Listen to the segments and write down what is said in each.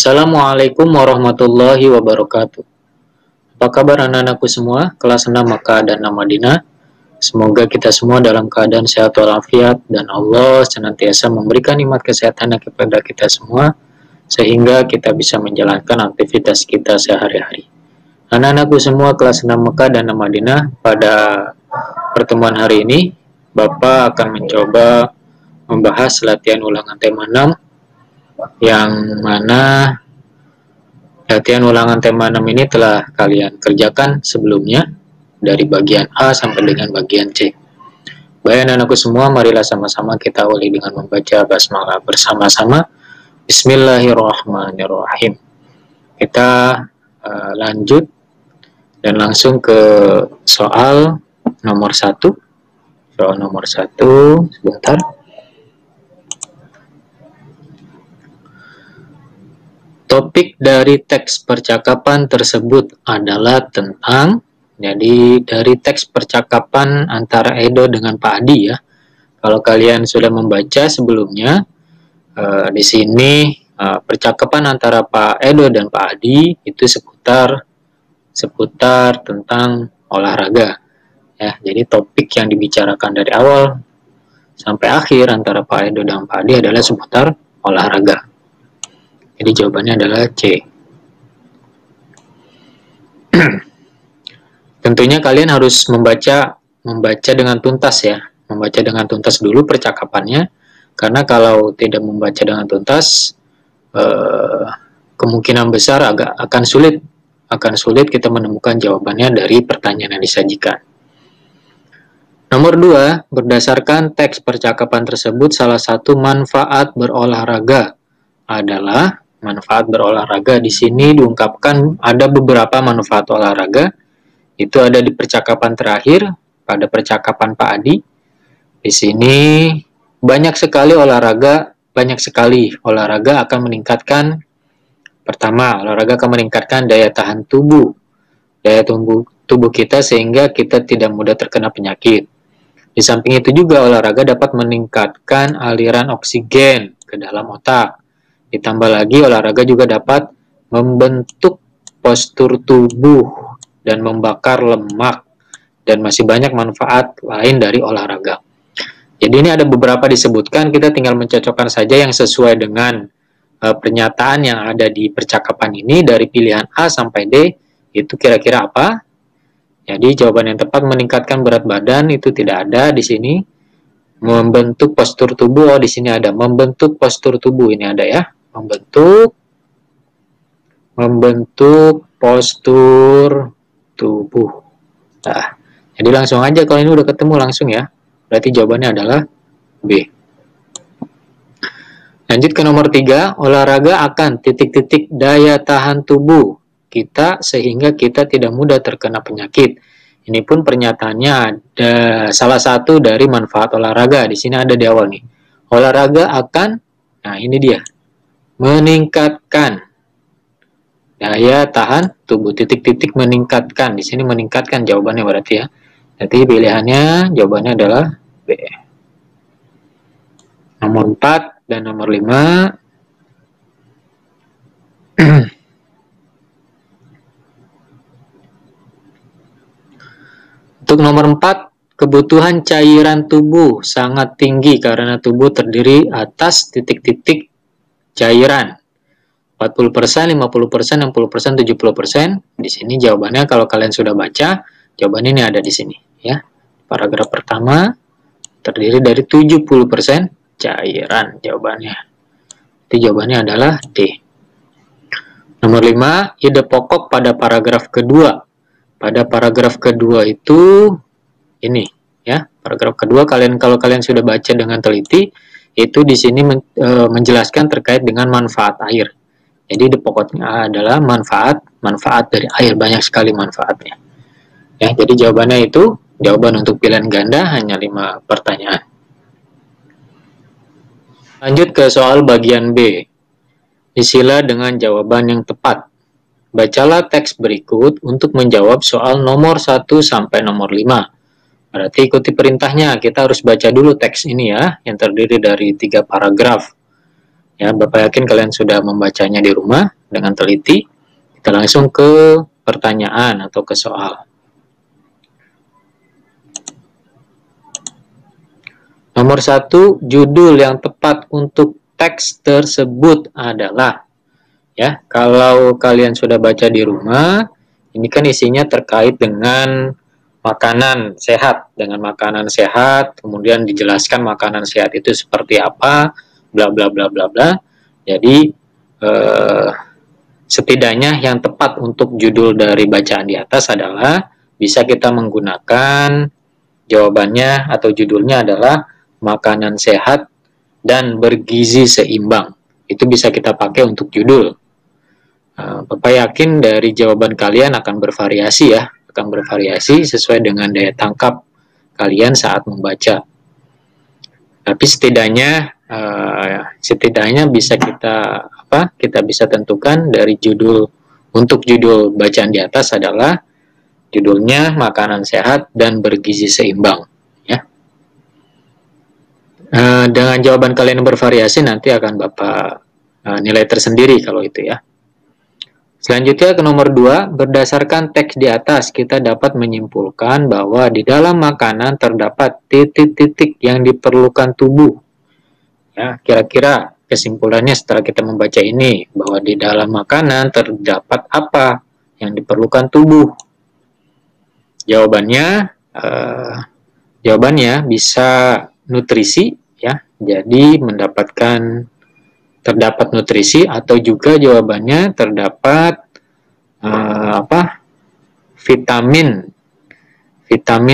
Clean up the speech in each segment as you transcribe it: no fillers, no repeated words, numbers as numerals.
Assalamualaikum warahmatullahi wabarakatuh. Apa kabar anak-anakku semua, kelas 6 Makkah dan Madinah? Semoga kita semua dalam keadaan sehat walafiat dan Allah senantiasa memberikan nikmat kesehatan kepada kita semua sehingga kita bisa menjalankan aktivitas kita sehari-hari. Anak-anakku semua kelas 6 Makkah dan Madinah, pada pertemuan hari ini Bapak akan mencoba membahas latihan ulangan tema 6 yang mana latihan ulangan tema 6 ini telah kalian kerjakan sebelumnya dari bagian A sampai dengan bagian C. Baik anak-anakku semua, marilah sama-sama kita awali dengan membaca basmalah bersama-sama. Bismillahirrahmanirrahim. Kita lanjut dan langsung ke soal nomor 1. Soal nomor 1, sebentar. Topik dari teks percakapan tersebut adalah tentang, jadi dari teks percakapan antara Edo dengan Pak Adi ya. Kalau kalian sudah membaca sebelumnya, di sini percakapan antara Pak Edo dan Pak Adi itu seputar tentang olahraga. Ya, jadi topik yang dibicarakan dari awal sampai akhir antara Pak Edo dan Pak Adi adalah seputar olahraga. Jadi jawabannya adalah C. Tentunya kalian harus membaca dengan tuntas ya. Membaca dengan tuntas dulu percakapannya. Karena kalau tidak membaca dengan tuntas, kemungkinan besar akan sulit kita menemukan jawabannya dari pertanyaan yang disajikan. Nomor 2, berdasarkan teks percakapan tersebut, salah satu manfaat berolahraga adalah manfaat berolahraga. Di sini diungkapkan ada beberapa manfaat olahraga. Itu ada di percakapan terakhir pada percakapan Pak Adi. Di sini banyak sekali olahraga akan meningkatkan, pertama, olahraga akan meningkatkan daya tahan tubuh. Daya tubuh kita sehingga kita tidak mudah terkena penyakit. Di samping itu juga olahraga dapat meningkatkan aliran oksigen ke dalam otak. Ditambah lagi olahraga juga dapat membentuk postur tubuh dan membakar lemak, dan masih banyak manfaat lain dari olahraga. Jadi ini ada beberapa disebutkan, kita tinggal mencocokkan saja yang sesuai dengan pernyataan yang ada di percakapan ini. Dari pilihan A sampai D itu kira-kira apa? Jadi jawaban yang tepat meningkatkan berat badan itu tidak ada di sini. Membentuk postur tubuh, di sini ada membentuk postur tubuh, ini ada ya. Membentuk postur tubuh. Nah, jadi langsung aja kalau ini udah ketemu langsung ya. Berarti jawabannya adalah B. Lanjut ke nomor 3, olahraga akan titik-titik daya tahan tubuh kita sehingga kita tidak mudah terkena penyakit. Ini pun pernyataannya ada salah satu dari manfaat olahraga. Di sini ada di awal nih. Olahraga akan, nah ini dia, meningkatkan daya tahan tubuh, titik-titik meningkatkan. Di sini meningkatkan jawabannya berarti ya. Jadi pilihannya jawabannya adalah B. Nomor 4 dan nomor 5. Untuk nomor 4, kebutuhan cairan tubuh sangat tinggi karena tubuh terdiri atas titik-titik cairan. 40%, 50%, 60%, 70%. Di sini jawabannya kalau kalian sudah baca, jawabannya ini ada di sini ya. Paragraf pertama terdiri dari 70% cairan jawabannya. Jadi jawabannya adalah D. Nomor 5, ide pokok pada paragraf kedua. Pada paragraf kedua itu ini ya. Paragraf kedua kalau kalian sudah baca dengan teliti, itu di sini menjelaskan terkait dengan manfaat air. Jadi ide pokoknya adalah manfaat dari air, banyak sekali manfaatnya. Ya, jadi jawabannya itu jawaban untuk pilihan ganda hanya 5 pertanyaan. Lanjut ke soal bagian B. Isilah dengan jawaban yang tepat. Bacalah teks berikut untuk menjawab soal nomor 1 sampai nomor 5. Berarti ikuti perintahnya, kita harus baca dulu teks ini ya, yang terdiri dari 3 paragraf. Ya, Bapak yakin kalian sudah membacanya di rumah dengan teliti. Kita langsung ke pertanyaan atau ke soal. Nomor 1, judul yang tepat untuk teks tersebut adalah, ya, kalau kalian sudah baca di rumah, ini kan isinya terkait dengan makanan sehat, kemudian dijelaskan makanan sehat itu seperti apa, bla bla bla bla bla. Jadi setidaknya yang tepat untuk judul dari bacaan di atas adalah bisa kita menggunakan jawabannya atau judulnya adalah makanan sehat dan bergizi seimbang. Itu bisa kita pakai untuk judul. Bapak yakin dari jawaban kalian akan bervariasi ya, akan bervariasi sesuai dengan daya tangkap kalian saat membaca. Tapi setidaknya bisa kita bisa tentukan dari judul, untuk judul bacaan di atas adalah judulnya makanan sehat dan bergizi seimbang. Ya. Dengan jawaban kalian yang bervariasi nanti akan Bapak nilai tersendiri kalau itu ya. Selanjutnya ke nomor 2, berdasarkan teks di atas kita dapat menyimpulkan bahwa di dalam makanan terdapat titik-titik yang diperlukan tubuh. Ya, kira-kira kesimpulannya setelah kita membaca ini, bahwa di dalam makanan terdapat apa yang diperlukan tubuh? Jawabannya bisa nutrisi ya. Jadi terdapat nutrisi, atau juga jawabannya terdapat vitamin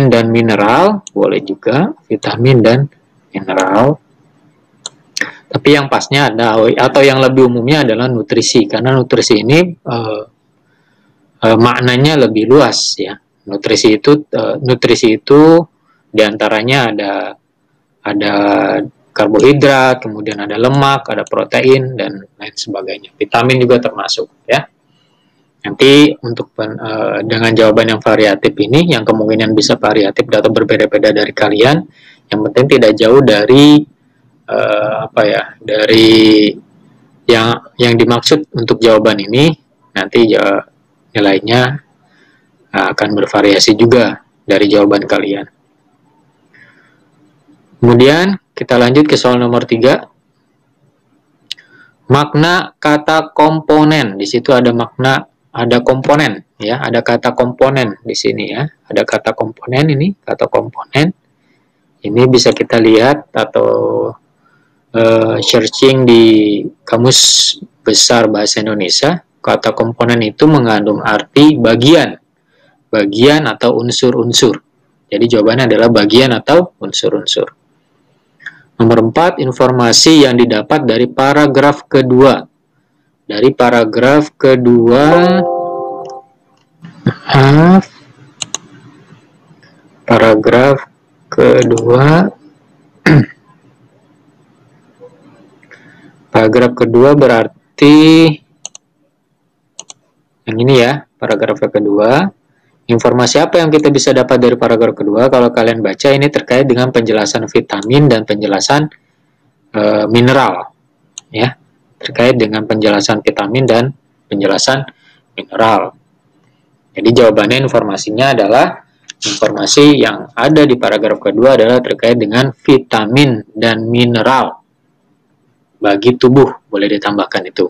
dan mineral, boleh juga vitamin dan mineral. Tapi yang pasnya atau yang lebih umumnya adalah nutrisi, karena nutrisi ini maknanya lebih luas ya. Nutrisi itu diantaranya ada karbohidrat, kemudian ada lemak, ada protein dan lain sebagainya. Vitamin juga termasuk ya. Nanti untuk dengan jawaban yang variatif ini, yang kemungkinan bisa variatif atau berbeda-beda dari kalian, yang penting tidak jauh dari dari yang dimaksud untuk jawaban ini, nanti nilainya akan bervariasi juga dari jawaban kalian. Kemudian kita lanjut ke soal nomor 3. Makna kata komponen. Di situ ada komponen ya, ada kata komponen di sini ya. Ada kata komponen ini, kata komponen. Ini bisa kita lihat atau searching di Kamus Besar Bahasa Indonesia. Kata komponen itu mengandung arti bagian atau unsur-unsur. Jadi jawabannya adalah bagian atau unsur-unsur. Nomor 4, informasi yang didapat dari paragraf kedua. Dari paragraf kedua, paragraf kedua berarti yang ini ya, paragraf kedua. Informasi apa yang kita bisa dapat dari paragraf kedua? Kalau kalian baca, ini terkait dengan penjelasan vitamin dan penjelasan mineral, ya, terkait dengan penjelasan vitamin dan penjelasan mineral. Jadi jawabannya informasinya adalah informasi yang ada di paragraf kedua adalah terkait dengan vitamin dan mineral bagi tubuh, boleh ditambahkan itu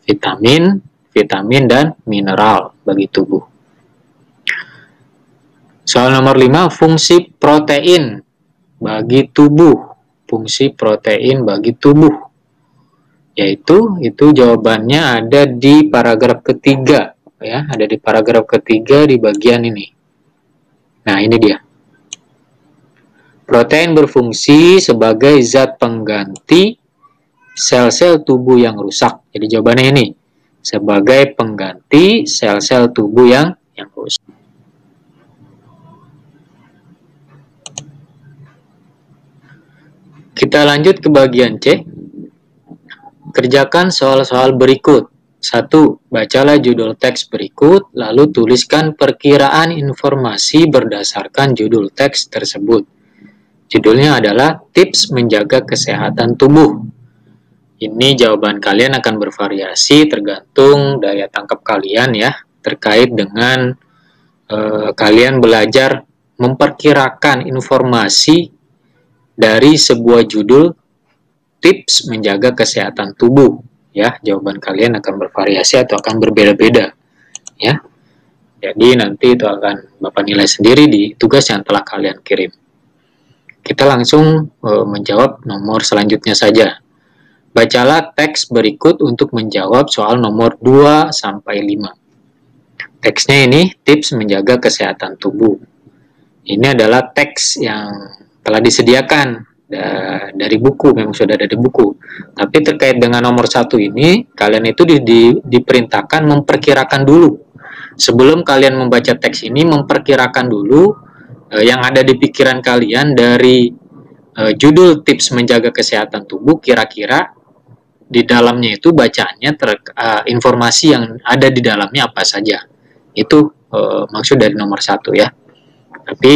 vitamin dan mineral bagi tubuh. Soal nomor 5, fungsi protein bagi tubuh. Fungsi protein bagi tubuh. Yaitu jawabannya ada di paragraf ketiga. Ya, ada di paragraf ketiga di bagian ini. Nah, ini dia. Protein berfungsi sebagai zat pengganti sel-sel tubuh yang rusak. Jadi jawabannya ini. Sebagai pengganti sel-sel tubuh yang rusak. Kita lanjut ke bagian C. Kerjakan soal-soal berikut. 1. Bacalah judul teks berikut, lalu tuliskan perkiraan informasi berdasarkan judul teks tersebut. Judulnya adalah Tips Menjaga Kesehatan Tubuh. Ini jawaban kalian akan bervariasi tergantung daya tangkap kalian ya, terkait dengan kalian belajar memperkirakan informasi dari sebuah judul tips menjaga kesehatan tubuh ya. Jawaban kalian akan bervariasi atau akan berbeda-beda ya. Jadi nanti itu akan Bapak nilai sendiri di tugas yang telah kalian kirim. Kita langsung menjawab nomor selanjutnya saja. Bacalah teks berikut untuk menjawab soal nomor 2 sampai 5. Teksnya ini tips menjaga kesehatan tubuh. Ini adalah teks yang telah disediakan dari buku, memang sudah ada di buku. Tapi terkait dengan nomor 1 ini, kalian itu diperintahkan memperkirakan dulu. Sebelum kalian membaca teks ini, memperkirakan dulu yang ada di pikiran kalian dari judul tips menjaga kesehatan tubuh, kira-kira di dalamnya itu bacaannya informasi yang ada di dalamnya apa saja. Itu maksud dari nomor 1 ya. Tapi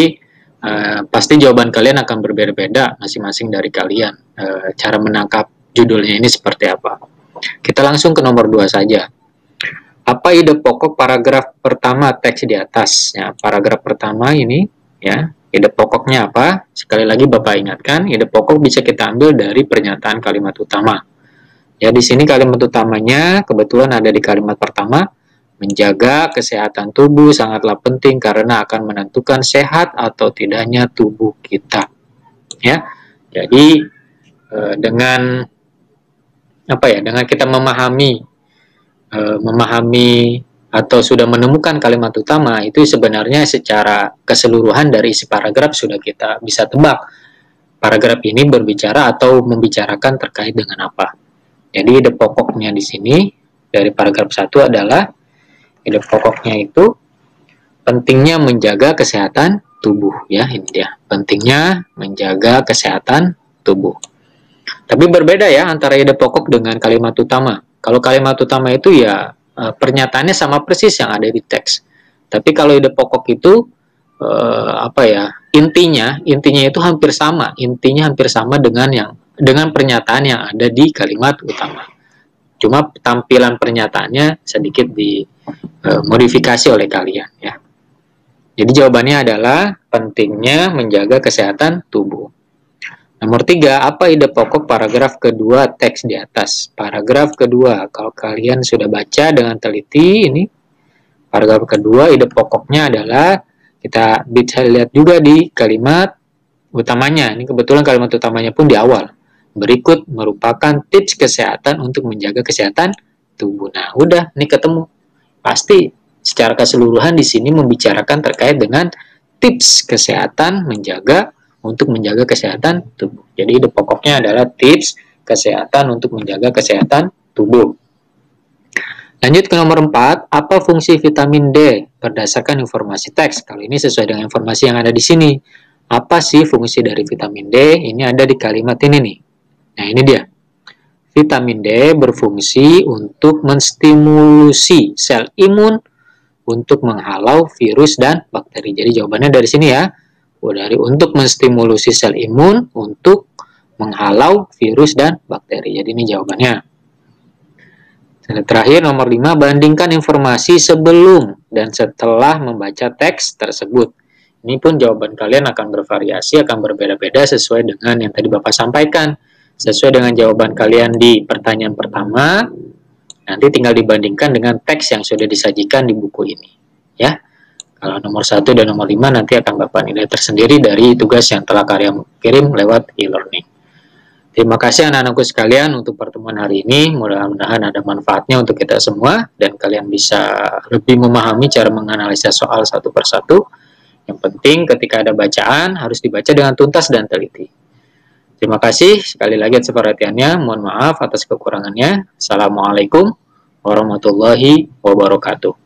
pasti jawaban kalian akan berbeda-beda masing-masing dari kalian. Cara menangkap judulnya ini seperti apa. Kita langsung ke nomor 2 saja. Apa ide pokok paragraf pertama teks di atas? Ya, paragraf pertama ini ya, ide pokoknya apa? Sekali lagi Bapak ingatkan, ide pokok bisa kita ambil dari pernyataan kalimat utama. Ya, di sini kalimat utamanya kebetulan ada di kalimat pertama. Menjaga kesehatan tubuh sangatlah penting karena akan menentukan sehat atau tidaknya tubuh kita. Ya, jadi dengan apa ya? Dengan kita memahami atau sudah menemukan kalimat utama, itu sebenarnya secara keseluruhan dari isi paragraf sudah kita bisa tebak. Paragraf ini berbicara atau membicarakan terkait dengan apa. Jadi ide pokoknya di sini dari paragraf 1 adalah ide pokoknya itu pentingnya menjaga kesehatan tubuh ya, ini dia. Pentingnya menjaga kesehatan tubuh. Tapi berbeda ya antara ide pokok dengan kalimat utama. Kalau kalimat utama itu ya pernyataannya sama persis yang ada di teks. Tapi kalau ide pokok itu intinya itu hampir sama. Intinya hampir sama dengan pernyataan yang ada di kalimat utama. Cuma tampilan pernyataannya sedikit dimodifikasi oleh kalian ya. Jadi jawabannya adalah pentingnya menjaga kesehatan tubuh. Nomor 3, apa ide pokok paragraf kedua teks di atas? Paragraf kedua, kalau kalian sudah baca dengan teliti ini, paragraf kedua ide pokoknya adalah, kita bisa lihat juga di kalimat utamanya. Ini kebetulan kalimat utamanya pun di awal. Berikut merupakan tips kesehatan untuk menjaga kesehatan tubuh. Nah, udah, ini ketemu. Pasti secara keseluruhan di sini membicarakan terkait dengan tips kesehatan untuk menjaga kesehatan tubuh. Jadi ide pokoknya adalah tips kesehatan untuk menjaga kesehatan tubuh. Lanjut ke nomor 4, apa fungsi vitamin D berdasarkan informasi teks? Kali ini sesuai dengan informasi yang ada di sini. Apa sih fungsi dari vitamin D? Ini ada di kalimat ini nih. Nah, ini dia. Vitamin D berfungsi untuk menstimulusi sel imun untuk menghalau virus dan bakteri. Jadi jawabannya dari sini ya. Untuk menstimulusi sel imun untuk menghalau virus dan bakteri. Jadi ini jawabannya. Dan terakhir nomor 5, bandingkan informasi sebelum dan setelah membaca teks tersebut. Ini pun jawaban kalian akan bervariasi, akan berbeda-beda sesuai dengan yang tadi Bapak sampaikan. Sesuai dengan jawaban kalian di pertanyaan pertama, nanti tinggal dibandingkan dengan teks yang sudah disajikan di buku ini. Ya, kalau nomor 1 dan nomor 5 nanti akan Bapak nilai tersendiri dari tugas yang telah kalian kirim lewat e-learning. Terima kasih anak-anakku sekalian untuk pertemuan hari ini. Mudah-mudahan ada manfaatnya untuk kita semua dan kalian bisa lebih memahami cara menganalisa soal satu persatu. Yang penting ketika ada bacaan harus dibaca dengan tuntas dan teliti. Terima kasih sekali lagi atas perhatiannya. Mohon maaf atas kekurangannya. Assalamualaikum warahmatullahi wabarakatuh.